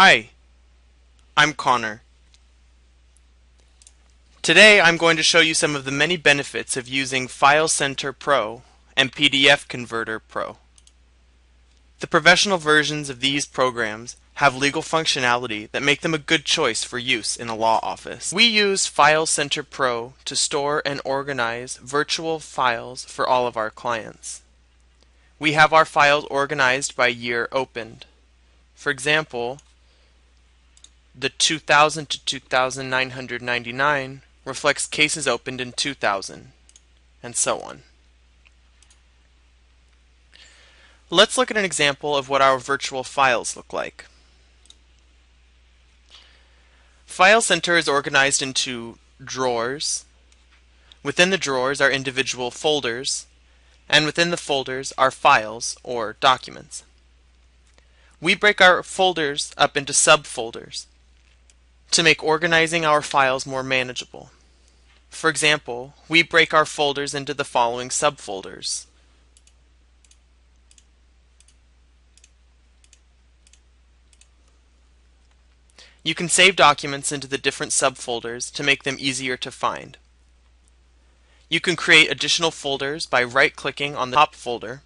Hi, I'm Connor. Today I'm going to show you some of the many benefits of using File Center Pro and PDF Converter Pro. The professional versions of these programs have legal functionality that make them a good choice for use in a law office. We use File Center Pro to store and organize virtual files for all of our clients. We have our files organized by year opened. For example, the 2000 to 2999 reflects cases opened in 2000, and so on. Let's look at an example of what our virtual files look like. File Center is organized into drawers. Within the drawers are individual folders, and within the folders are files or documents. We break our folders up into subfolders to make organizing our files more manageable. For example, we break our folders into the following subfolders. You can save documents into the different subfolders to make them easier to find. You can create additional folders by right-clicking on the top folder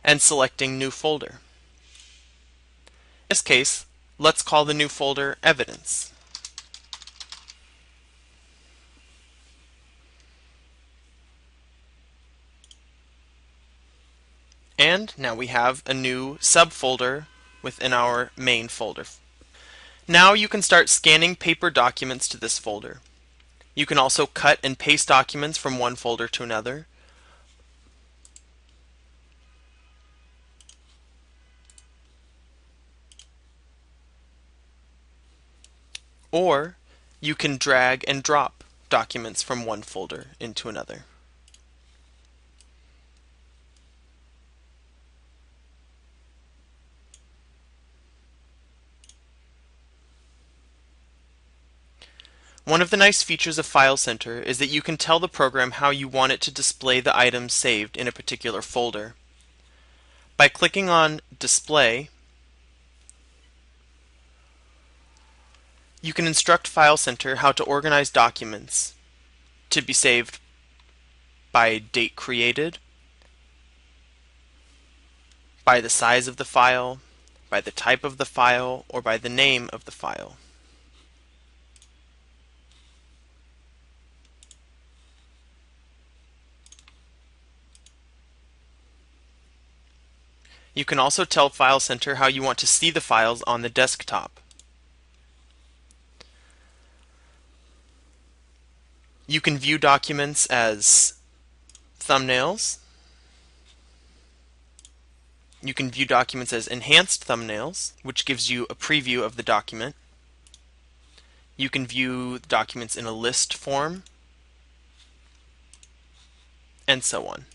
and selecting New Folder. In this case, let's call the new folder Evidence. And now we have a new subfolder within our main folder. Now you can start scanning paper documents to this folder. You can also cut and paste documents from one folder to another. Or you can drag and drop documents from one folder into another. One of the nice features of File Center is that you can tell the program how you want it to display the items saved in a particular folder. By clicking on Display, you can instruct File Center how to organize documents to be saved by date created, by the size of the file, by the type of the file, or by the name of the file. You can also tell File Center how you want to see the files on the desktop. You can view documents as thumbnails. You can view documents as enhanced thumbnails, which gives you a preview of the document. You can view documents in a list form, and so on.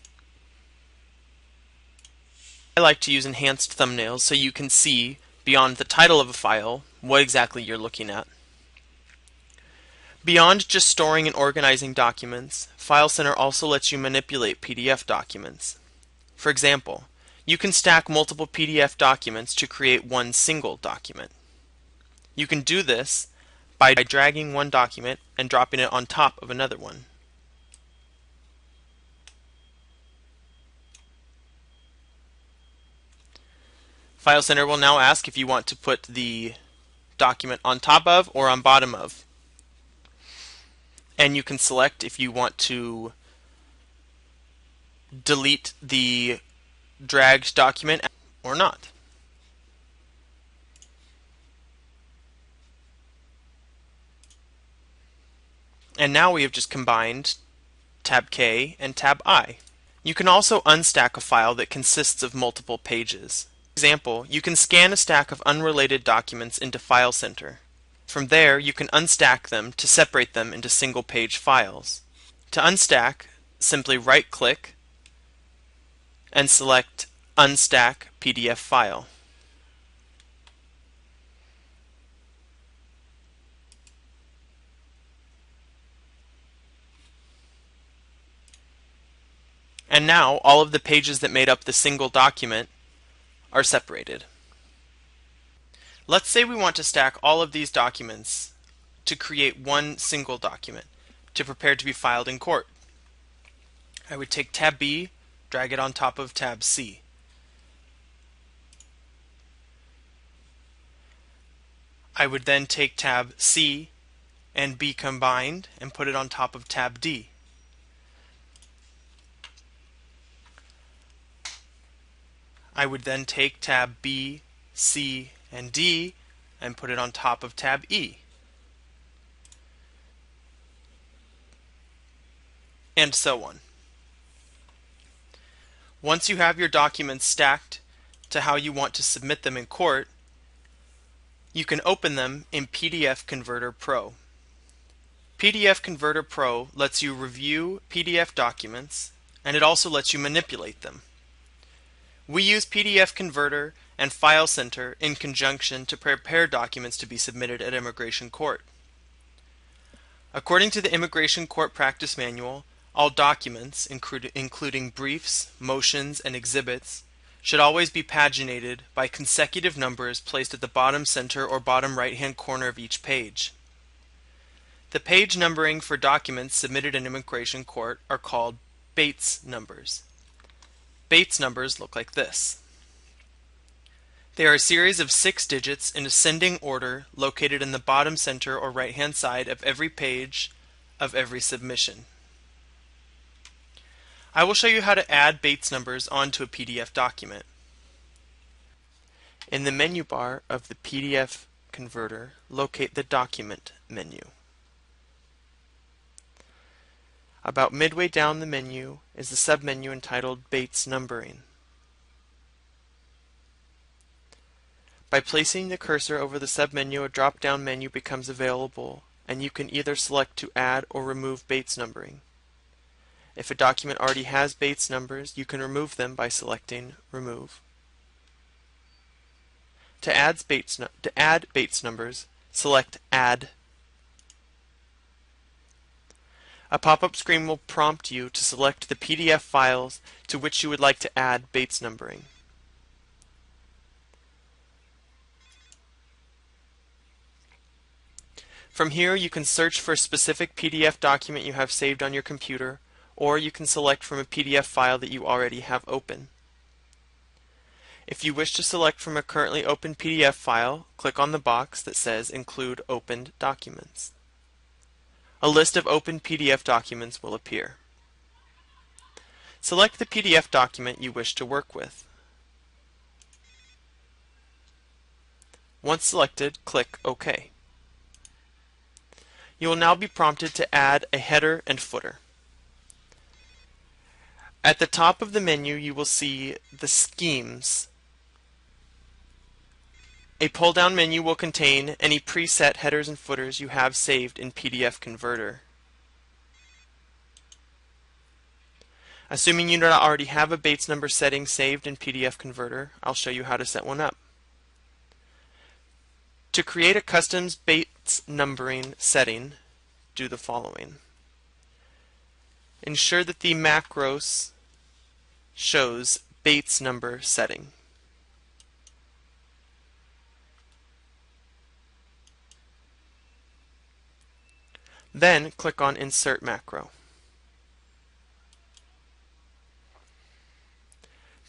I like to use enhanced thumbnails so you can see beyond the title of a file what exactly you're looking at. Beyond just storing and organizing documents, File Center also lets you manipulate PDF documents. For example, you can stack multiple PDF documents to create one single document. You can do this by dragging one document and dropping it on top of another one. File Center will now ask if you want to put the document on top of or on bottom of. And you can select if you want to delete the dragged document or not. And now we have just combined Tab K and Tab I. You can also unstack a file that consists of multiple pages. For example, you can scan a stack of unrelated documents into File Center. From there, you can unstack them to separate them into single-page files. To unstack, simply right-click and select Unstack PDF File. And now all of the pages that made up the single document are separated. Let's say we want to stack all of these documents to create one single document to prepare to be filed in court. I would take tab B, drag it on top of tab C. I would then take tab C and B combined and put it on top of tab D. I would then take tab B, C, and D and put it on top of tab E. And so on. Once you have your documents stacked to how you want to submit them in court, you can open them in PDF Converter Pro. PDF Converter Pro lets you review PDF documents, and it also lets you manipulate them. We use PDF Converter and File Center in conjunction to prepare documents to be submitted at immigration court. According to the Immigration Court Practice Manual, all documents, including briefs, motions, and exhibits, should always be paginated by consecutive numbers placed at the bottom center or bottom right-hand corner of each page. The page numbering for documents submitted in immigration court are called Bates numbers. Bates numbers look like this. They are a series of 6 digits in ascending order located in the bottom center or right-hand side of every page of every submission. I will show you how to add Bates numbers onto a PDF document. In the menu bar of the PDF Converter, locate the Document menu. About midway down the menu is the submenu entitled Bates Numbering. By placing the cursor over the submenu, a drop-down menu becomes available, and you can either select to add or remove Bates numbering. If a document already has Bates numbers, you can remove them by selecting Remove. To add Bates numbers, select Add. A pop-up screen will prompt you to select the PDF files to which you would like to add Bates numbering. From here, you can search for a specific PDF document you have saved on your computer, or you can select from a PDF file that you already have open. If you wish to select from a currently open PDF file, click on the box that says Include Opened Documents. A list of open PDF documents will appear. Select the PDF document you wish to work with. Once selected, click OK. You will now be prompted to add a header and footer. At the top of the menu, you will see the Schemes. A pull-down menu will contain any preset headers and footers you have saved in PDF Converter. Assuming you do not already have a Bates number setting saved in PDF Converter, I'll show you how to set one up. To create a custom Bates numbering setting, do the following. Ensure that the macros shows Bates number setting. Then click on Insert Macro.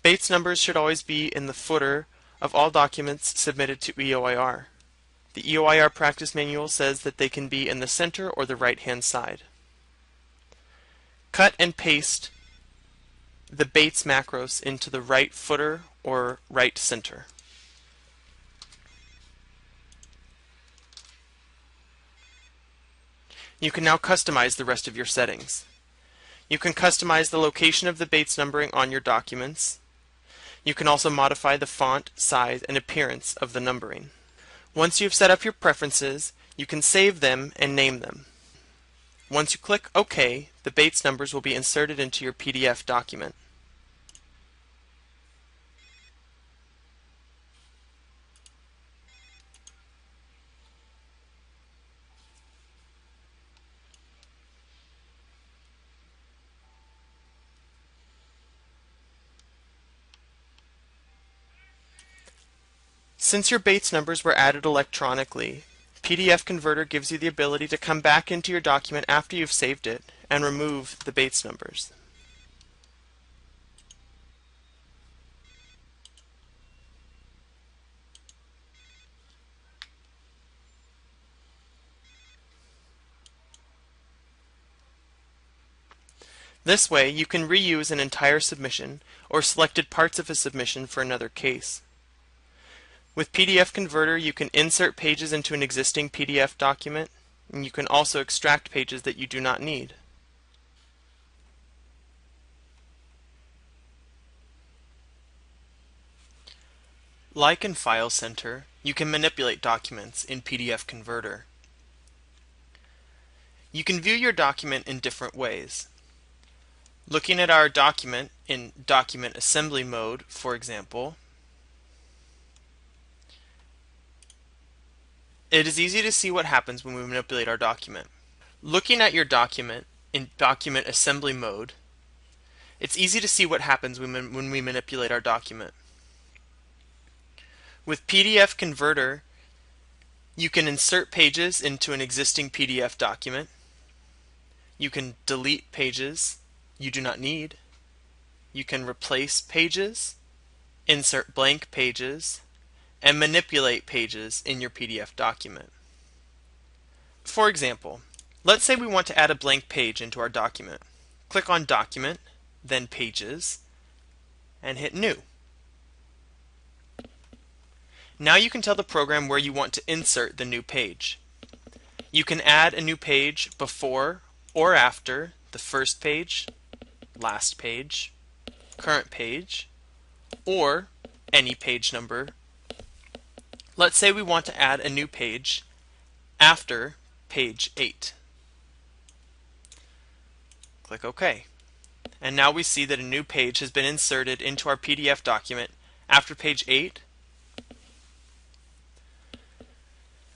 Bates numbers should always be in the footer of all documents submitted to EOIR. The EOIR practice manual says that they can be in the center or the right-hand side. Cut and paste the Bates macros into the right footer or right center. You can now customize the rest of your settings. You can customize the location of the Bates numbering on your documents. You can also modify the font, size, and appearance of the numbering. Once you've set up your preferences, you can save them and name them. Once you click OK, the Bates numbers will be inserted into your PDF document. Since your Bates numbers were added electronically, PDF Converter gives you the ability to come back into your document after you've saved it and remove the Bates numbers. This way, you can reuse an entire submission or selected parts of a submission for another case. With PDF Converter, you can insert pages into an existing PDF document, and you can also extract pages that you do not need. Like in File Center, you can manipulate documents in PDF Converter. You can view your document in different ways. Looking at our document in document assembly mode, for example, it is easy to see what happens when we manipulate our document. Looking at your document in document assembly mode, it's easy to see what happens when we manipulate our document. With PDF Converter, you can insert pages into an existing PDF document. You can delete pages you do not need. You can replace pages, insert blank pages, and manipulate pages in your PDF document. For example, let's say we want to add a blank page into our document. Click on Document, then Pages, and hit New. Now you can tell the program where you want to insert the new page. You can add a new page before or after the first page, last page, current page, or any page number. Let's say we want to add a new page after page 8. Click OK. And now we see that a new page has been inserted into our PDF document after page 8.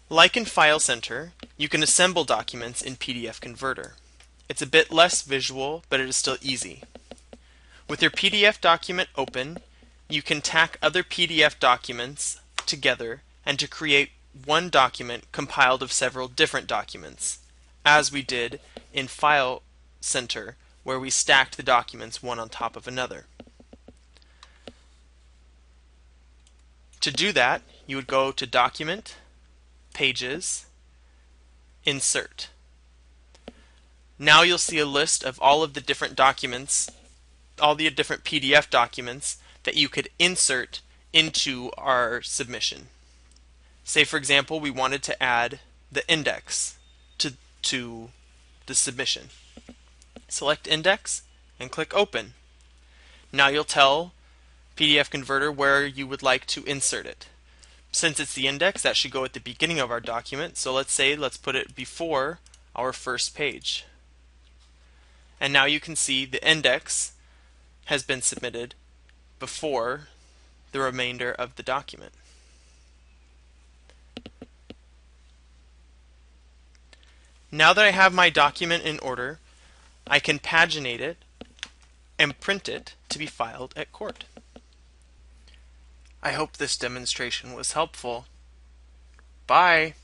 Like in File Center, you can assemble documents in PDF Converter. It's a bit less visual, but it is still easy. With your PDF document open, you can tack other PDF documents together and to create one document compiled of several different documents, as we did in File Center, where we stacked the documents one on top of another. To do that, you would go to Document, Pages, Insert. Now you'll see a list of all of the different documents, all the different PDF documents that you could insert into our submission. Say, for example, we wanted to add the index to the submission. Select Index and click Open. Now you'll tell PDF Converter where you would like to insert it. Since it's the index, that should go at the beginning of our document. So let's put it before our first page. And now you can see the index has been submitted before the remainder of the document. Now that I have my document in order, I can paginate it and print it to be filed at court. I hope this demonstration was helpful. Bye!